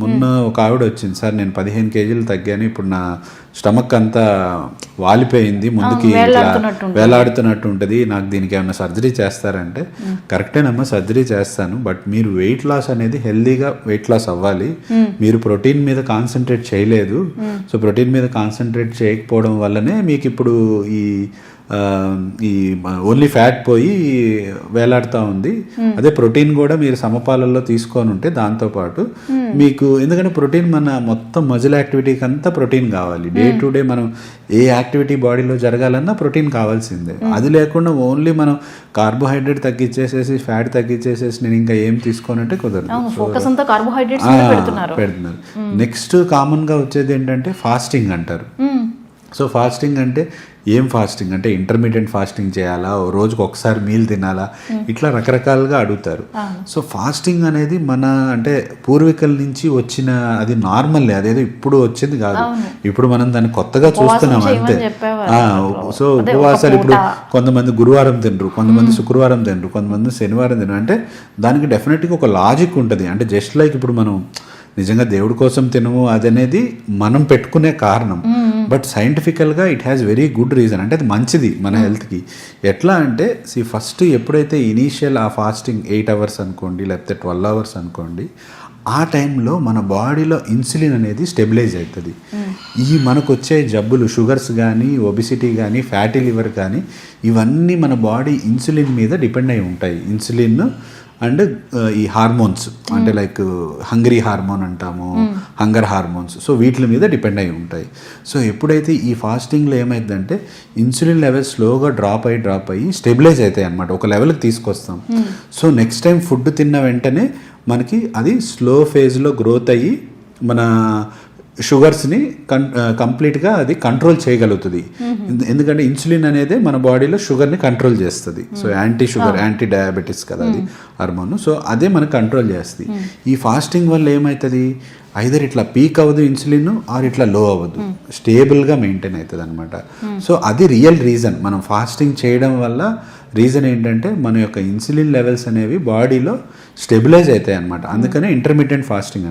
మొన్న ఒక ఆవిడ వచ్చింది, సార్ నేను 15 కేజీలు తగ్గాను, ఇప్పుడు నా స్టమక్ అంతా వాలిపోయింది, ముందుకి వేలాడుతున్నట్టు ఉంటుంది, నాకు దీనికి ఏమైనా సర్జరీ చేస్తారంటే కరెక్టేనమ్మా సర్జరీ చేస్తాను, బట్ మీరు వెయిట్ లాస్ అనేది హెల్దీగా వెయిట్ లాస్ అవ్వాలి, మీరు ప్రోటీన్ మీద కాన్సన్ట్రేట్ చేయలేదు, సో ప్రోటీన్ మీద కాన్సన్ట్రేట్ చేయకపోవడం వల్లనే మీకు ఇప్పుడు ఈ ఓన్లీ ఫ్యాట్ పోయి వేలాడుతూ ఉంది, అదే ప్రోటీన్ కూడా మీరు సమపాలల్లో తీసుకొని ఉంటే దాంతోపాటు మీకు, ఎందుకంటే ప్రోటీన్ మన మొత్తం మజిల్ యాక్టివిటీకి అంతా ప్రోటీన్ కావాలి, డే టు డే మనం ఏ యాక్టివిటీ బాడీలో జరగాలన్నా ప్రోటీన్ కావాల్సిందే, అది లేకుండా ఓన్లీ మనం కార్బోహైడ్రేట్ తగ్గించేసేసి ఫ్యాట్ తగ్గించేసేసి నేను ఇంకా ఏం తీసుకోనంటే కుదరదు, పెడుతున్నారు. నెక్స్ట్ కామన్గా వచ్చేది ఏంటంటే ఫాస్టింగ్ అంటారు. సో ఫాస్టింగ్ అంటే ఏం ఫాస్టింగ్ అంటే ఇంటర్మీడియట్ ఫాస్టింగ్ చేయాలా, రోజుకు ఒకసారి మీల్ తినాలా, ఇట్లా రకరకాలుగా అడుగుతారు. సో ఫాస్టింగ్ అనేది మన అంటే పూర్వీకుల నుంచి వచ్చిన అది నార్మల్లే, అదేదో ఇప్పుడు వచ్చింది కాదు, ఇప్పుడు మనం దాన్ని కొత్తగా చూస్తున్నాం అంతే. సో ఉపవాసాలు ఇప్పుడు కొంతమంది గురువారం తినరు, కొంతమంది శుక్రవారం తినరు, కొంతమంది శనివారం తినరు, అంటే దానికి డెఫినెట్గా ఒక లాజిక్ ఉంటుంది. అంటే జస్ట్ లైక్ ఇప్పుడు మనం నిజంగా దేవుడి కోసం తినము అదనేది మనం పెట్టుకునే కారణం, బట్ సైంటిఫికల్గా it has very good reason, అంటే అది మంచిది మన హెల్త్కి. ఎట్లా అంటే ఫస్ట్ ఎప్పుడైతే ఇనీషియల్ ఆ ఫాస్టింగ్ 8 hours అనుకోండి, లేకపోతే 12 hours అనుకోండి, ఆ టైంలో మన బాడీలో ఇన్సులిన్ అనేది స్టెబిలైజ్ అవుతుంది. ఈ మనకు వచ్చే జబ్బులు షుగర్స్ కానీ, ఒబిసిటీ కానీ, ఫ్యాటీ లివర్ కానీ, ఇవన్నీ మన బాడీ ఇన్సులిన్ మీద డిపెండ్ అయి ఉంటాయి. ఇన్సులిన్ అండ్ ఈ హార్మోన్స్ అంటే లైక్ హంగరీ హార్మోన్ అంటాము, హంగర్ హార్మోన్స్, సో వీటి మీద డిపెండ్ అయి ఉంటాయి. సో ఎప్పుడైతే ఈ ఫాస్టింగ్లో ఏమైందంటే ఇన్సులిన్ లెవెల్స్ స్లోగా డ్రాప్ అయ్యి స్టెబిలైజ్ అవుతాయి అన్నమాట, ఒక లెవెల్కి తీసుకొస్తాం. సో నెక్స్ట్ టైం ఫుడ్ తిన్న వెంటనే మనకి అది స్లో ఫేజ్లో గ్రోత్ అయ్యి మన షుగర్స్ని కంప్లీట్గా అది కంట్రోల్ చేయగలుగుతుంది. ఎందుకంటే ఇన్సులిన్ అనేది మన బాడీలో షుగర్ని కంట్రోల్ చేస్తుంది. సో యాంటీ డయాబెటీస్ కదా అది హార్మోన్, సో అదే మనకు కంట్రోల్ చేస్తుంది. ఈ ఫాస్టింగ్ వల్ల ఏమవుతుంది, ఐదర్ ఇట్లా పీక్ అవ్వదు ఇన్సులిన్, ఆర్ ఇట్లా లో అవ్వదు, స్టేబుల్గా మెయింటైన్ అవుతుంది అనమాట. సో అది రియల్ రీజన్ మనం ఫాస్టింగ్ చేయడం వల్ల. రీజన్ ఏంటంటే మన యొక్క ఇన్సులిన్ లెవెల్స్ అనేవి బాడీలో స్టెబిలైజ్ అవుతాయి అనమాట, అందుకనే ఇంటర్మీడియట్ ఫాస్టింగ్ అని.